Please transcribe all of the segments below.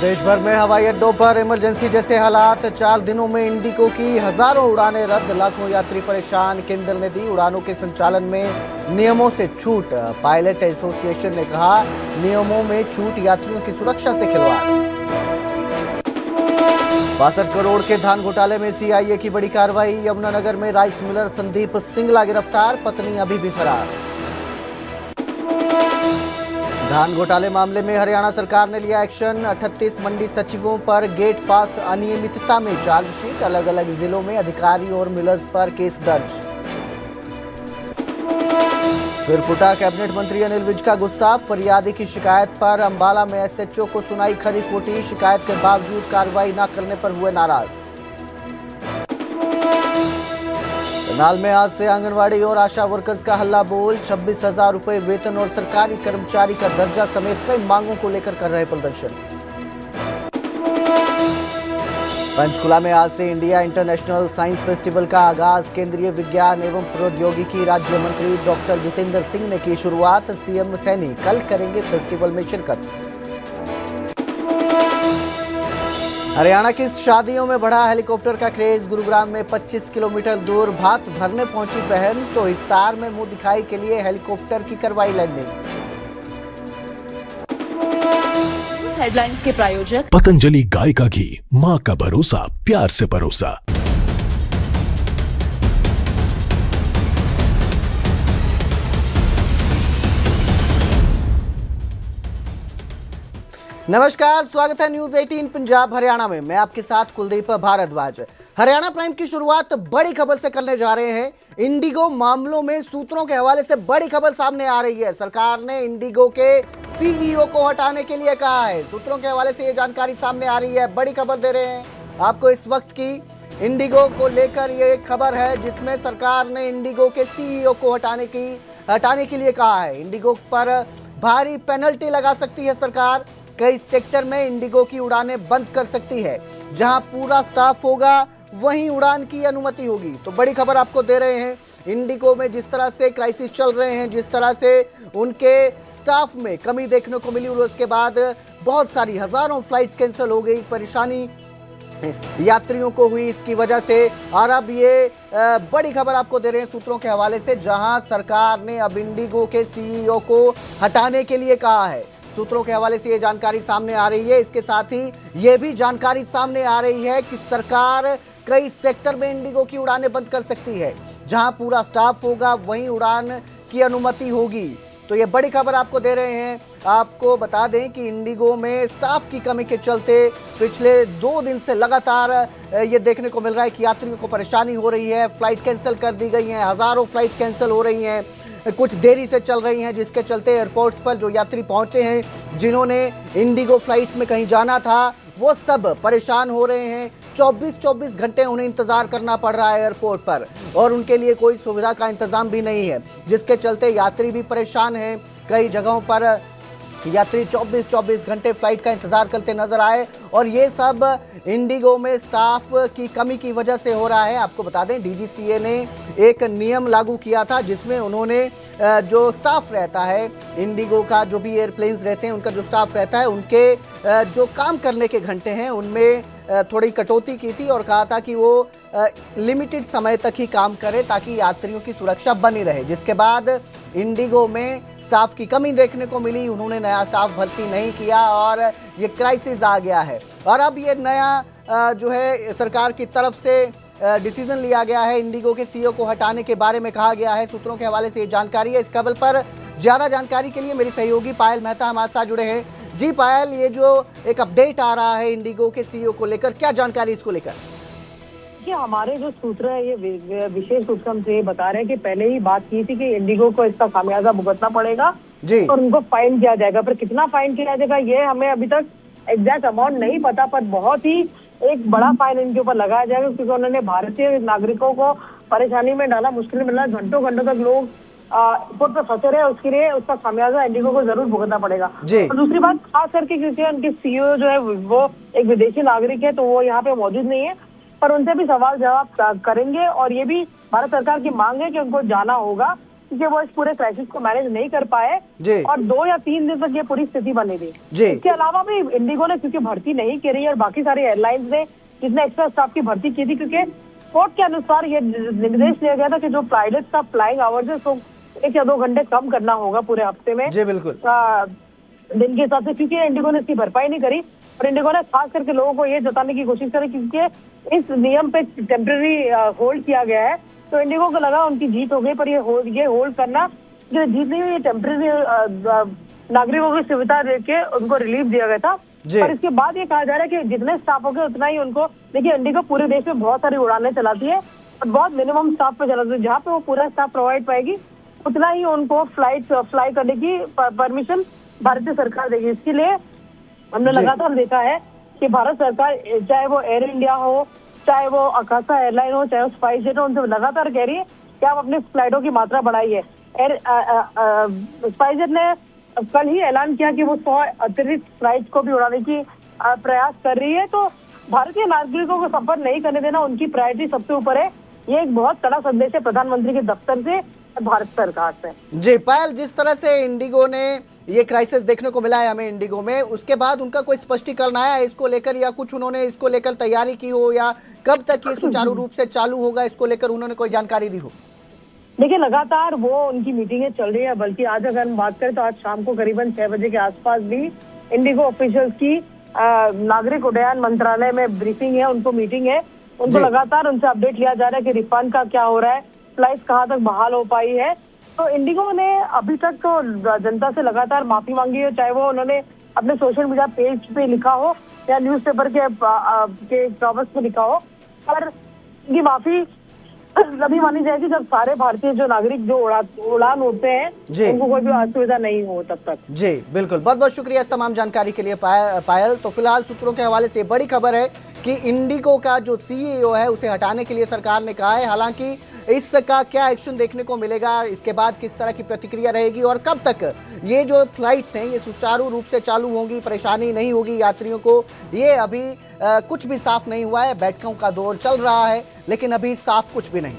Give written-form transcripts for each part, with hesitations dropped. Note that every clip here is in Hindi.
देश भर में हवाई अड्डों पर इमरजेंसी जैसे हालात। 4 दिनों में इंडिगो की हजारों उड़ानें रद्द, लाखों यात्री परेशान। केंद्र ने दी उड़ानों के संचालन में नियमों से छूट। पायलट एसोसिएशन ने कहा, नियमों में छूट यात्रियों की सुरक्षा से खिलवाड़। 62 करोड़ के धान घोटाले में सीआईए की बड़ी कार्रवाई। यमुनानगर में राइस मिलर संदीप सिंगला गिरफ्तार, पत्नी अभी भी फरार। धान घोटाले मामले में हरियाणा सरकार ने लिया एक्शन। 38 मंडी सचिवों पर गेट पास अनियमितता में चार्जशीट। अलग अलग जिलों में अधिकारी और मिलर्स पर केस दर्ज। फिर फूटा कैबिनेट मंत्री अनिल विज का गुस्सा। फरियादी की शिकायत पर अंबाला में एसएचओ को सुनाई खरी खोटी। शिकायत के बावजूद कार्रवाई न करने पर हुए नाराज। करनाल में आज से आंगनवाड़ी और आशा वर्कर्स का हल्ला बोल। 26,000 रुपए वेतन और सरकारी कर्मचारी का दर्जा समेत कई मांगों को लेकर कर रहे प्रदर्शन। पंचकुला में आज से इंडिया इंटरनेशनल साइंस फेस्टिवल का आगाज। केंद्रीय विज्ञान एवं प्रौद्योगिकी राज्य मंत्री डॉक्टर जितेंद्र सिंह ने की शुरुआत। सीएम सैनी कल करेंगे फेस्टिवल में शिरकत। हरियाणा की शादियों में बढ़ा हेलीकॉप्टर का क्रेज। गुरुग्राम में 25 किलोमीटर दूर भात भरने पहुंची बहन, तो हिसार में मुंह दिखाई के लिए हेलीकॉप्टर की करवाई लैंडिंग। हेडलाइंस के प्रायोजक पतंजलि गाय का घी, मां का भरोसा, प्यार से परोसा। नमस्कार, स्वागत है न्यूज 18 पंजाब हरियाणा में। मैं आपके साथ कुलदीप भारद्वाज। हरियाणा प्राइम की शुरुआत बड़ी खबर से करने जा रहे हैं। इंडिगो मामलों में सूत्रों के हवाले से बड़ी खबर सामने आ रही है। सरकार ने इंडिगो के सीईओ को हटाने के लिए कहा है। सूत्रों के हवाले से ये जानकारी सामने आ रही है। बड़ी खबर दे रहे हैं आपको इस वक्त की। इंडिगो को लेकर ये एक खबर है जिसमें सरकार ने इंडिगो के सीईओ को हटाने के लिए कहा है। इंडिगो पर भारी पेनल्टी लगा सकती है सरकार। कई सेक्टर में इंडिगो की उड़ानें बंद कर सकती है। जहां पूरा स्टाफ होगा वहीं उड़ान की अनुमति होगी। तो बड़ी खबर आपको दे रहे हैं। इंडिगो में जिस तरह से क्राइसिस चल रहे हैं, जिस तरह से उनके स्टाफ में कमी देखने को मिली और उसके बाद बहुत सारी हजारों फ्लाइट्स कैंसिल हो गई, परेशानी यात्रियों को हुई इसकी वजह से। और अब ये बड़ी खबर आपको दे रहे हैं सूत्रों के हवाले से, जहां सरकार ने अब इंडिगो के सीईओ को हटाने के लिए कहा है। सूत्रों के हवाले से ये जानकारी सामने आ रही है। इसके साथ ही ये भी जानकारी सामने आ रही है कि सरकार कई सेक्टर में इंडिगो की उड़ानें बंद कर सकती है। जहां पूरा स्टाफ होगा वहीं उड़ान की अनुमति होगी। तो ये बड़ी खबर आपको दे रहे हैं। आपको बता दें कि इंडिगो में स्टाफ की कमी के चलते पिछले 2 दिन से लगातार ये देखने को मिल रहा है कि यात्रियों को परेशानी हो रही है। फ्लाइट कैंसिल कर दी गई हैं, हजारों फ्लाइट कैंसिल हो रही हैं, कुछ देरी से चल रही हैं, जिसके चलते एयरपोर्ट पर जो यात्री पहुंचे हैं, जिन्होंने इंडिगो फ्लाइट्स में कहीं जाना था, वो सब परेशान हो रहे हैं। 24 घंटे उन्हें इंतजार करना पड़ रहा है एयरपोर्ट पर और उनके लिए कोई सुविधा का इंतजाम भी नहीं है, जिसके चलते यात्री भी परेशान हैं। कई जगहों पर यात्री 24 घंटे फ्लाइट का इंतजार करते नजर आए और ये सब इंडिगो में स्टाफ की कमी की वजह से हो रहा है। आपको बता दें, डीजीसीए ने एक नियम लागू किया था जिसमें उन्होंने जो स्टाफ रहता है इंडिगो का, जो भी एयरप्लेन्स रहते हैं उनका जो स्टाफ रहता है, उनके जो काम करने के घंटे हैं उनमें थोड़ी कटौती की थी और कहा था कि वो लिमिटेड समय तक ही काम करे ताकि यात्रियों की सुरक्षा बनी रहे। जिसके बाद इंडिगो में स्टाफ की कमी देखने को मिली, उन्होंने नया स्टाफ भर्ती नहीं किया और ये क्राइसिस आ गया है। और अब ये नया जो है सरकार की तरफ से डिसीजन लिया गया है। इंडिगो के सीईओ को हटाने के बारे में कहा गया है। सूत्रों के हवाले से ये जानकारी है। इस खबर पर ज्यादा जानकारी के लिए मेरी सहयोगी पायल मेहता हमारे साथ जुड़े हैं। जी पायल, ये जो एक अपडेट आ रहा है इंडिगो के सीईओ को लेकर, क्या जानकारी इसको लेकर? हमारे जो सूत्र है ये विशेष रूप से हमसे ये बता रहे हैं कि पहले ही बात की थी कि इंडिगो को इसका खामियाजा भुगतना पड़ेगा जी, और उनको फाइन किया जाएगा। पर कितना फाइन किया जाएगा ये हमें अभी तक एग्जैक्ट अमाउंट नहीं पता, पर बहुत ही एक बड़ा फाइन इनके ऊपर लगाया जाएगा क्योंकि उन्होंने भारतीय नागरिकों को परेशानी में डाला, मुश्किल में डाला। घंटों तक लोग एयरपोर्ट पर फंसे रहे, उसके लिए उसका खामियाजा इंडिगो को जरूर भुगतना पड़ेगा। और दूसरी बात, खास करके क्योंकि उनके सीईओ जो है वो एक विदेशी नागरिक है, तो वो यहाँ पे मौजूद नहीं है, पर उनसे भी सवाल जवाब करेंगे और ये भी भारत सरकार की मांग है कि उनको जाना होगा क्योंकि वो इस पूरे क्राइसिस को मैनेज नहीं कर पाए जी। और 2 या 3 दिन तक ये पूरी स्थिति बनी थी। इसके अलावा भी इंडिगो ने क्योंकि भर्ती नहीं करी और बाकी सारी एयरलाइंस ने जितने एक्स्ट्रा स्टाफ की भर्ती की थी, क्योंकि कोर्ट के अनुसार ये निर्देश दिया गया था कि जो पायलट का फ्लाइंग आवर्स है तो 1 या 2 घंटे कम करना होगा पूरे हफ्ते में जी बिल्कुल दिन के हिसाब से, क्योंकि इंडिगो ने इसकी भरपाई नहीं करी। और इंडिगो ने खास करके लोगों को ये जताने की कोशिश करी क्योंकि इस नियम पे टेम्पररी होल्ड किया गया है, तो इंडिगो को लगा उनकी जीत हो गई, पर ये होल्ड करना जीत नहीं हुई, ये टेम्पररी नागरिकों की सुविधा देके उनको रिलीफ दिया गया था। और इसके बाद ये कहा जा रहा है कि जितने स्टाफ हो गए उतना ही उनको, देखिए इंडिगो पूरे देश में बहुत सारी उड़ानें चलाती है और बहुत मिनिमम स्टाफ पे चलाती है, जहाँ पे वो पूरा स्टाफ प्रोवाइड पाएगी उतना ही उनको फ्लाई करने की परमिशन भारतीय सरकार देगी। इसके लिए हमने लगातार देखा है कि भारत सरकार, चाहे वो एयर इंडिया हो, चाहे वो आकाशा एयरलाइन हो, चाहे वो स्पाइसजेट हो, उनसे लगातार कह रही है कि आप अपनी फ्लाइटों की मात्रा बढ़ाइए। स्पाइसजेट ने कल ही ऐलान किया कि वो 100 अतिरिक्त फ्लाइट को भी उड़ाने की प्रयास कर रही है। तो भारतीय नागरिकों को सफर नहीं करने देना उनकी प्रायोरिटी सबसे ऊपर है। ये एक बहुत कड़ा संदेश है प्रधानमंत्री के दफ्तर से, भारत सरकार से। जी पायल, जिस तरह से इंडिगो ने ये क्राइसिस देखने को मिला है हमें इंडिगो में, उसके बाद उनका कोई स्पष्टीकरण आया है इसको लेकर, या कुछ उन्होंने इसको लेकर तैयारी की हो, या कब तक ये सुचारू रूप से चालू होगा इसको लेकर उन्होंने कोई जानकारी दी हो? देखिए लगातार वो उनकी मीटिंगें चल रही है, बल्कि आज अगर हम बात करें तो आज शाम को करीबन 6 बजे के आसपास भी इंडिगो ऑफिशियल्स की नागरिक उड्डयन मंत्रालय में ब्रीफिंग है, उनको मीटिंग है। उनको लगातार उनसे अपडेट लिया जा रहा है कि रिफंड का क्या हो रहा है, फ्लाइट कहाँ तक बहाल हो पाई है। तो इंडिगो ने अभी तक तो जनता से लगातार माफी मांगी है, चाहे वो उन्होंने अपने सोशल मीडिया पेज पे लिखा हो या न्यूज़पेपर के कवर्स पे लिखा हो, पर उनकी माफी तभी मानी जाएगी जब सारे भारतीय जो नागरिक जो उड़ान उड़ते हैं उनको कोई भी असुविधा नहीं हो तब तक। जी बिल्कुल, बहुत बहुत शुक्रिया इस तमाम जानकारी के लिए पायल। तो फिलहाल सूत्रों के हवाले से बड़ी खबर है कि इंडिगो का जो सीईओ है उसे हटाने के लिए सरकार ने कहा है। हालांकि इसका क्या एक्शन देखने को मिलेगा, इसके बाद किस तरह की प्रतिक्रिया रहेगी और कब तक ये जो फ्लाइट्स हैं ये सुचारू रूप से चालू होंगी, परेशानी नहीं होगी यात्रियों को, ये अभी कुछ भी साफ नहीं हुआ है। बैठकों का दौर चल रहा है लेकिन अभी साफ कुछ भी नहीं।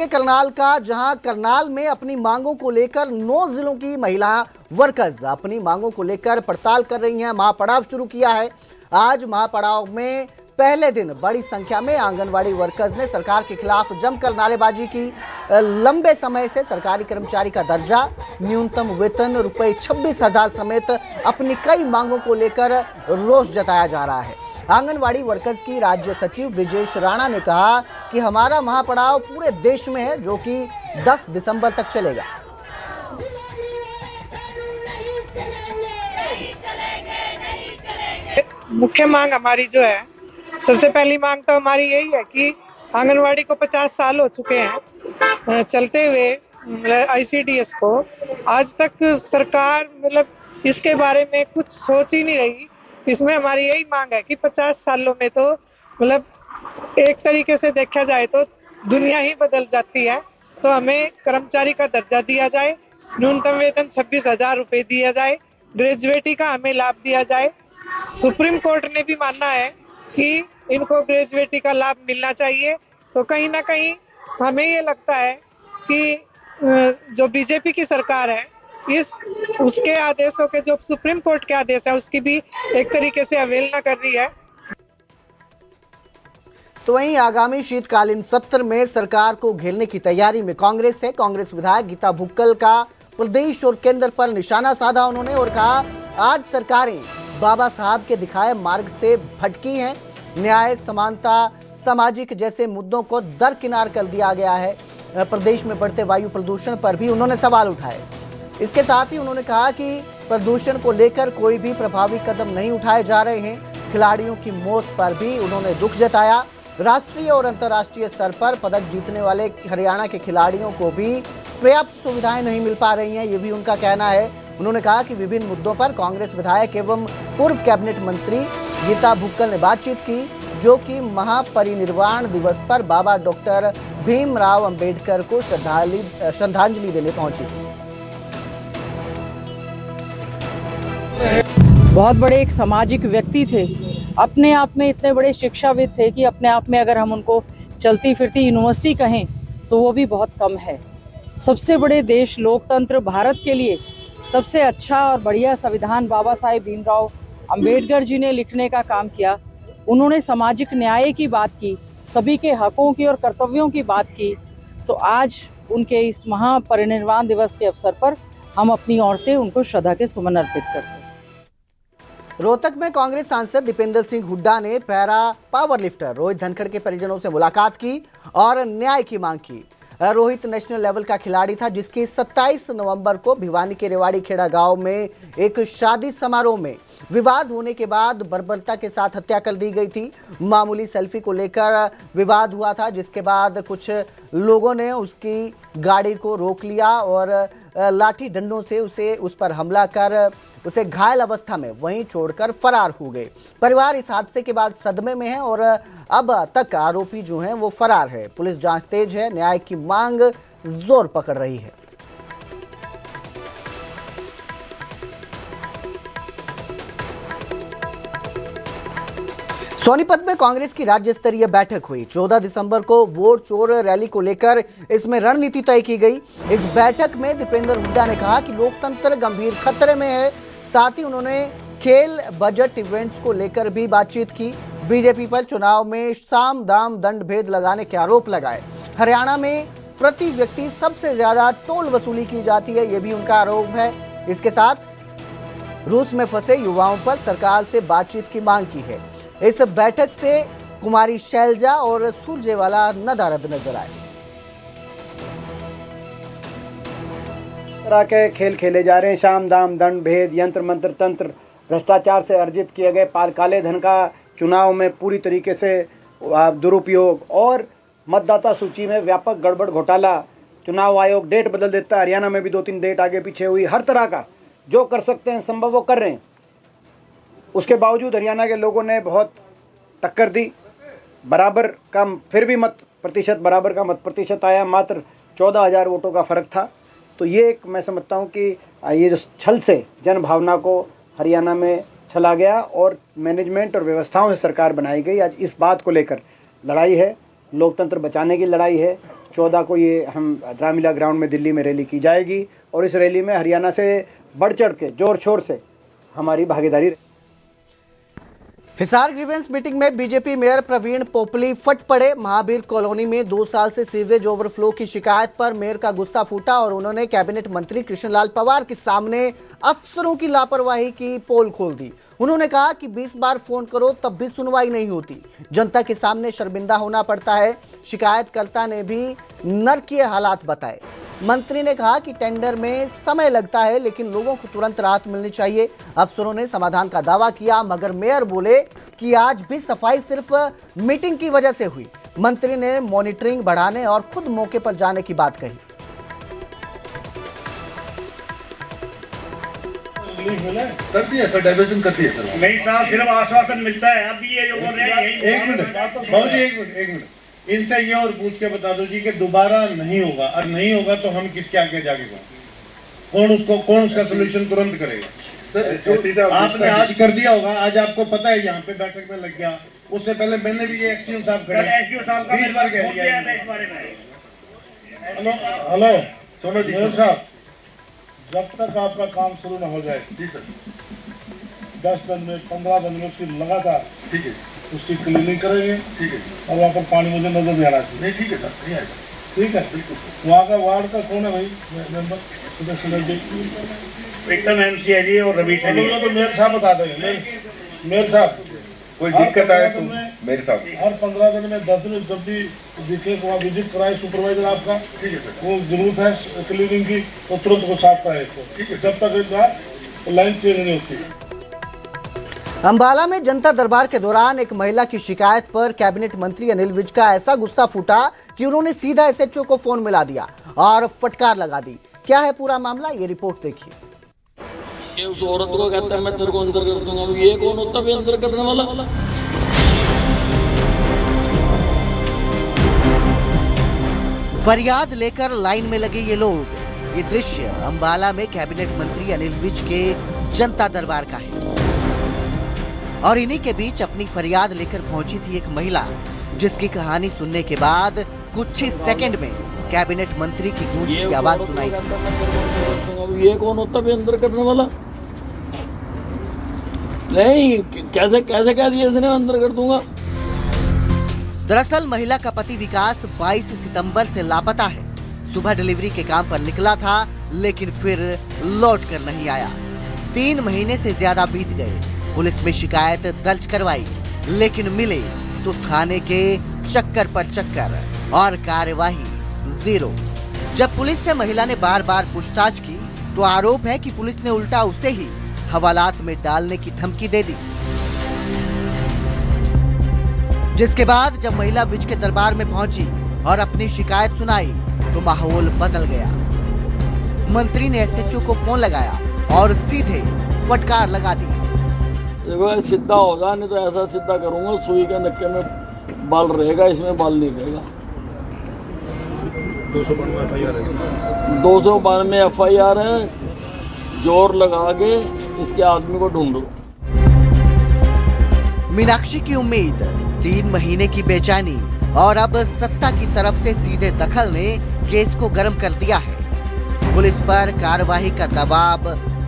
करनाल का, जहां करनाल में अपनी मांगों को लेकर 9 जिलों की महिला वर्कर्स अपनी मांगों को लेकर पड़ताल कर रही हैं। महापड़ाव शुरू किया है। आज महापड़ाव में पहले दिन बड़ी संख्या में आंगनवाड़ी वर्कर्स ने सरकार के खिलाफ जमकर नारेबाजी की। लंबे समय से सरकारी कर्मचारी का दर्जा, न्यूनतम वेतन, रुपए 26,000 समेत अपनी कई मांगों को लेकर रोष जताया जा रहा है। आंगनवाड़ी वर्कर्स की राज्य सचिव ब्रिजेश राणा ने कहा कि हमारा महापड़ाव पूरे देश में है, जो कि 10 दिसंबर तक चलेगा। मुख्य मांग हमारी जो है, सबसे पहली मांग तो हमारी यही है कि आंगनवाड़ी को 50 साल हो चुके हैं चलते हुए आईसीडीएस को, आज तक सरकार इसके बारे में कुछ सोच ही नहीं रही। इसमें हमारी यही मांग है कि 50 सालों में तो एक तरीके से देखा जाए तो दुनिया ही बदल जाती है, तो हमें कर्मचारी का दर्जा दिया जाए, न्यूनतम वेतन 26,000 रुपए दिया जाए, ग्रेजुएटी का हमें लाभ दिया जाए। सुप्रीम कोर्ट ने भी मानना है कि इनको ग्रेजुएटी का लाभ मिलना चाहिए। तो कहीं ना कहीं हमें ये लगता है कि जो बीजेपी की सरकार है, उसके आदेशों के, जो सुप्रीम कोर्ट के आदेश है, उसकी भी एक तरीके से अवहेलना कर रही है। तो वहीं आगामी शीतकालीन सत्र में सरकार को घेरने की तैयारी में कांग्रेस है। कांग्रेस विधायक गीता भुक्कल का प्रदेश और केंद्र पर निशाना साधा उन्होंने और कहा, आज सरकारें बाबा साहब के दिखाए मार्ग से भटकी हैं। न्याय, समानता, सामाजिक जैसे मुद्दों को दरकिनार कर दिया गया है। प्रदेश में बढ़ते वायु प्रदूषण पर भी उन्होंने सवाल उठाए। इसके साथ ही उन्होंने कहा कि प्रदूषण को लेकर कोई भी प्रभावी कदम नहीं उठाए जा रहे हैं। खिलाड़ियों की मौत पर भी उन्होंने दुख जताया। राष्ट्रीय और अंतर्राष्ट्रीय स्तर पर पदक जीतने वाले हरियाणा के खिलाड़ियों को भी पर्याप्त सुविधाएं नहीं मिल पा रही हैं, ये भी उनका कहना है। उन्होंने कहा कि विभिन्न मुद्दों पर कांग्रेस विधायक एवं पूर्व कैबिनेट मंत्री गीता भुक्कल ने बातचीत की, जो कि महापरिनिर्वाण दिवस पर बाबा डॉक्टर भीमराव अंबेडकर को श्रद्धांजलि देने पहुंची। बहुत बड़े एक सामाजिक व्यक्ति थे, अपने आप में इतने बड़े शिक्षाविद थे कि अपने आप में अगर हम उनको चलती फिरती यूनिवर्सिटी कहें तो वो भी बहुत कम है। सबसे बड़े देश लोकतंत्र भारत के लिए सबसे अच्छा और बढ़िया संविधान बाबा साहेब भीमराव अंबेडकर जी ने लिखने का काम किया। उन्होंने सामाजिक न्याय की बात की, सभी के हकों की और कर्तव्यों की बात की। तो आज उनके इस महापरिनिर्वाण दिवस के अवसर पर हम अपनी ओर से उनको श्रद्धा के सुमन अर्पित करते हैं। रोहतक में कांग्रेस सांसद दीपेंद्र सिंह हुड्डा ने para power lifter Rohit Dhankhar के परिजनों से मुलाकात की और न्याय की मांग की। रोहित नेशनल लेवल का खिलाड़ी था जिसकी 27 नवंबर को भिवानी के रेवाड़ी खेड़ा गांव में एक शादी समारोह में विवाद होने के बाद बर्बरता के साथ हत्या कर दी गई थी। मामूली सेल्फी को लेकर विवाद हुआ था, जिसके बाद कुछ लोगों ने उसकी गाड़ी को रोक लिया और लाठी डंडों से उस पर हमला कर उसे घायल अवस्था में वहीं छोड़कर फरार हो गए। परिवार इस हादसे के बाद सदमे में है और अब तक आरोपी जो हैं वो फरार है। पुलिस जांच तेज है, न्याय की मांग जोर पकड़ रही है। सोनीपत में कांग्रेस की राज्य स्तरीय बैठक हुई। 14 दिसंबर को वोट चोर रैली को लेकर इसमें रणनीति तय की गई। इस बैठक में दीपेंद्र हुड्डा ने कहा कि लोकतंत्र गंभीर खतरे में है। साथ ही उन्होंने खेल बजट इवेंट्स को लेकर भी बातचीत की। बीजेपी पर चुनाव में साम दाम दंड भेद लगाने के आरोप लगाए। हरियाणा में प्रति व्यक्ति सबसे ज्यादा टोल वसूली की जाती है, ये भी उनका आरोप है। इसके साथ रूस में फंसे युवाओं पर सरकार से बातचीत की मांग की है। इस बैठक से कुमारी शैलजा और सुरजेवाला नदारद नजर आए। तरह के खेल खेले जा रहे हैं, शाम दाम दंड भेद, यंत्र मंत्र तंत्र, भ्रष्टाचार से अर्जित किए गए काले धन का चुनाव में पूरी तरीके से दुरुपयोग और मतदाता सूची में व्यापक गड़बड़ घोटाला। चुनाव आयोग डेट बदल देता है, हरियाणा में भी 2-3 डेट आगे पीछे हुई। हर तरह का जो कर सकते हैं संभव वो कर रहे हैं। उसके बावजूद हरियाणा के लोगों ने बहुत टक्कर दी। बराबर का फिर भी मत प्रतिशत आया, मात्र 14,000 वोटों का फर्क था। तो ये एक मैं समझता हूँ कि ये जो छल से जन भावना को हरियाणा में छला गया और मैनेजमेंट और व्यवस्थाओं से सरकार बनाई गई। आज इस बात को लेकर लड़ाई है, लोकतंत्र बचाने की लड़ाई है। 14 को ये हम रामलीला ग्राउंड में दिल्ली में रैली की जाएगी और इस रैली में हरियाणा से बढ़ चढ़ के जोर शोर से हमारी भागीदारी। हिसार ग्रीवेंस मीटिंग में बीजेपी मेयर प्रवीण पोपली फट पड़े। महावीर कॉलोनी में 2 साल से सीवरेज ओवरफ्लो की शिकायत पर मेयर का गुस्सा फूटा और उन्होंने कैबिनेट मंत्री कृष्णलाल पवार के सामने अफसरों की लापरवाही की पोल खोल दी। उन्होंने कहा कि 20 बार फोन करो तब भी सुनवाई नहीं होती, जनता के सामने शर्मिंदा होना पड़ता है। शिकायतकर्ता ने भी नरकीय हालात बताए। मंत्री ने कहा कि टेंडर में समय लगता है लेकिन लोगों को तुरंत राहत मिलनी चाहिए। अफसरों ने समाधान का दावा किया मगर मेयर बोले कि आज भी सफाई सिर्फ मीटिंग की वजह से हुई। मंत्री ने मॉनिटरिंग बढ़ाने और खुद मौके पर जाने की बात कही। कर दिया सर, डाइवर्जन कर दिया सर। नहीं साहब, सिर्फ आश्वासन मिलता है। अभी ये जो बोल रहे हैं एक मिनट इनसे ये और पूछ के बता दो जी कि दोबारा नहीं होगा, और नहीं होगा तो हम किसके आगे जाके कौन उसका सोल्यूशन तुरंत करेगा। सर आपने आज कर दिया होगा, आज आपको पता है यहाँ पे बैठक में लग गया। उससे पहले मैंने भी ये एक्सीएम साहब खड़े 20 बार कह दिया इस बारे में। हेलो सुनो जी साहब, जब तक आपका काम शुरू न हो जाए जी सर, 10 दिन में 15 दिन में उसकी लगातार ठीक है उसकी क्लीनिंग करेंगे। ठीक है और वहाँ पर पानी मुझे नजर नहीं आना चाहिए। नहीं ठीक है सर, नहीं आएगा। ठीक है, बिल्कुल। वहाँ का वार्ड का कौन है भाई मेंबर? एकदम एमसी है जी और रवि तो मेयर साहब बता देंगे। मेयर साहब कोई दिक्कत आए तो मेरे साथ हर 15 दिन में 10 दिन जब भी दिखे वहाँ विजिट कराए सुपरवाइजर आपका। ठीक है सर, वो जरूरत है क्लीनिंग की तो तुरंत को साफ कराए इसको। ठीक है, जब तक एक बार लाइन चेंज नहीं होती। अंबाला में जनता दरबार के दौरान एक महिला की शिकायत पर कैबिनेट मंत्री अनिल विज का ऐसा गुस्सा फूटा कि उन्होंने सीधा एसएचओ को फोन मिला दिया और फटकार लगा दी। क्या है पूरा मामला, ये रिपोर्ट देखिए। उस औरत को कहता है मैं तेरे को अंदर कर दूंगा, ये कौन होता है अंदर करने वाला? फरियाद लेकर लाइन में लगे ये लोग। ये दृश्य अंबाला में कैबिनेट मंत्री अनिल विज के जनता दरबार का है और इन्हीं के बीच अपनी फरियाद लेकर पहुंची थी एक महिला जिसकी कहानी सुनने के बाद कुछ ही सेकंड में कैबिनेट मंत्री की गूंज की आवाज सुनाई। ये कौन होता है अंदर करने वाला? नहीं, कैसे कैसे कह दिया इसने अंदर कर दूंगा। दरअसल महिला का पति विकास 22 सितंबर से लापता है। सुबह डिलीवरी के काम पर निकला था, लेकिन फिर लौट कर नहीं आया। 3 महीने से ज्यादा बीत गए। पुलिस में शिकायत दर्ज करवाई, लेकिन मिले तो थाने के चक्कर पर चक्कर और कार्यवाही जीरो। जब पुलिस से महिला ने बार बार पूछताछ की तो आरोप है कि पुलिस ने उल्टा उसे ही हवालात में डालने की धमकी दे दी। जिसके बाद जब महिला विज के दरबार में पहुंची और अपनी शिकायत सुनाई तो माहौल बदल गया। मंत्री ने एसएचओ को फोन लगाया और सीधे फटकार लगा दी। देखो सीधा होगा, नहीं तो ऐसा सीधा करूंगा, सुई के नक्के में बाल रहेगा, इसमें बाल नहीं रहेगा। 292 FIR है। जोर लगा के इसके आदमी को ढूंढो। मीनाक्षी की उम्मीद, 3 महीने की बेचैनी और अब सत्ता की तरफ से सीधे दखल ने केस को गर्म कर दिया है। पुलिस पर कार्रवाई का दबाव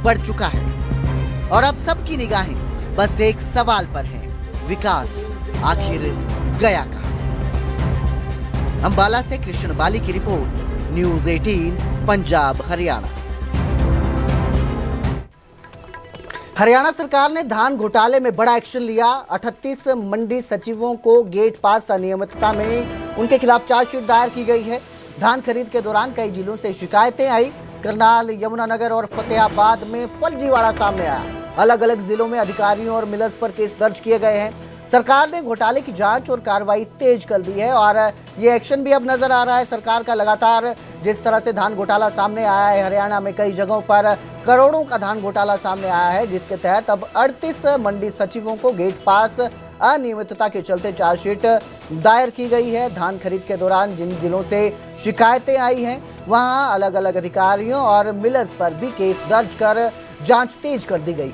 बढ़ चुका है और अब सबकी निगाहें बस एक सवाल पर है, विकास आखिर गया कहां? अंबाला से कृष्ण बाली की रिपोर्ट, न्यूज़ 18 पंजाब हरियाणा। हरियाणा सरकार ने धान घोटाले में बड़ा एक्शन लिया। 38 मंडी सचिवों को गेट पास अनियमितता में उनके खिलाफ चार्जशीट दायर की गई है। धान खरीद के दौरान कई जिलों से शिकायतें आई। करनाल, यमुनानगर और फतेहाबाद में फर्जीवाड़ा सामने आया। अलग अलग जिलों में अधिकारियों और मिलर्स पर केस दर्ज किए गए हैं। सरकार ने घोटाले की जांच और कार्रवाई तेज कर दी है और ये एक्शन भी अब नजर आ रहा है सरकार का लगातार। जिस तरह से धान घोटाला सामने आया है, हरियाणा में कई जगहों पर करोड़ों का धान घोटाला सामने आया है, जिसके तहत अब 38 मंडी सचिवों को गेट पास अनियमितता के चलते चार्जशीट दायर की गई है। धान खरीद के दौरान जिन जिलों से शिकायतें आई हैं, वहां अलग अलग अधिकारियों और मिलर्स पर भी केस दर्ज कर जांच तेज कर दी गई।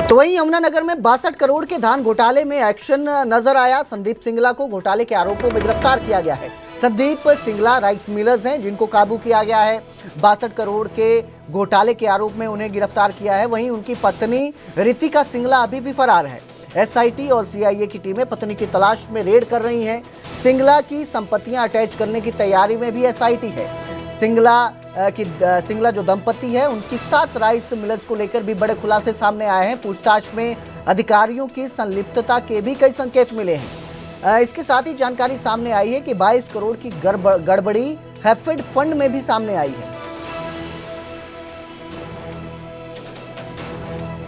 तो वहीं यमुनानगर में 62 करोड़ के धान घोटाले में एक्शन नजर आया। संदीप सिंगला को घोटाले के आरोपों में गिरफ्तार किया गया है। संदीप सिंगला राइस मिलर्स हैं जिनको काबू किया गया है। 62 करोड़ के घोटाले के आरोप में उन्हें गिरफ्तार किया है। वहीं उनकी पत्नी रितिका सिंगला अभी भी फरार है। एसआईटी और सीआईए की टीमें पत्नी की तलाश में रेड कर रही हैं। सिंगला की संपत्तियां अटैच करने की तैयारी में भी एसआईटी है। सिंगला जो दंपति है, उनकी 7 राइस मिलर्स को लेकर भी बड़े खुलासे सामने आए हैं। पूछताछ में अधिकारियों की संलिप्तता के भी कई संकेत मिले हैं। इसके साथ ही जानकारी सामने आई है कि 22 करोड़ की गड़बड़ी हैफेड फंड में भी सामने आई है।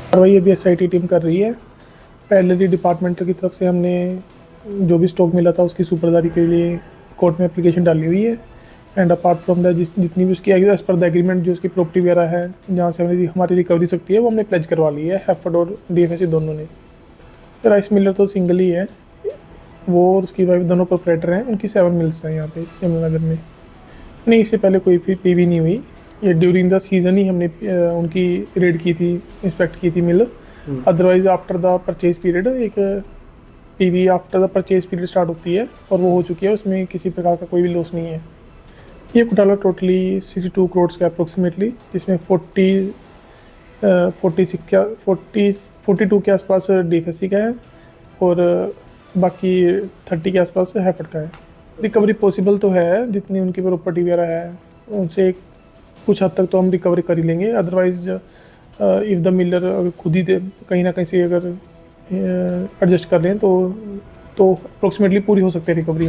कार्रवाई अभी एसआईटी टीम कर रही है। पहले भी डिपार्टमेंट की तरफ से हमने जो भी स्टॉक मिला था उसकी सुपरदारी के लिए कोर्ट में एप्लीकेशन डाली हुई है। एंड अपार्ट फ्रॉम द जितनी भी उसकी एज पर द एग्रीमेंट जो उसकी प्रॉपर्टी वगैरह है जहाँ से हमारी रिकवरी सकती है वो हमने प्लेज करवा ली है। हैफेड और डीएफएससी दोनों ने। तो राइस मिलर तो सिंगल ही है, वो और उसकी वाइफ दोनों प्रोपरेटर हैं। उनकी 7 मिल्स हैं यहाँ पे यमुनानगर में। नहीं, इससे पहले कोई पीवी नहीं हुई। ये ड्यूरिंग द सीजन ही हमने उनकी रेड की थी, इंस्पेक्ट की थी मिल। Otherwise after the purchase period एक PV after the purchase period start होती है और वो हो चुकी है। उसमें किसी प्रकार का कोई भी लॉस नहीं है। ये घोटाला टोटली 62 करोड़ का अप्रोक्सीमेटली, जिसमें 42 के आसपास डीएफएससी का है और बाकी 30 के आसपास हैफेड का है। रिकवरी पॉसिबल तो है, जितनी उनकी प्रॉपर्टी वगैरह है उनसे कुछ हद तक तो हम रिकवरी कर ही लेंगे। अदरवाइज इफ़ द मिलर अगर खुद ही कहीं ना कहीं से अगर एडजस्ट कर लें तो अप्रोक्सीमेटली पूरी हो सकती है रिकवरी।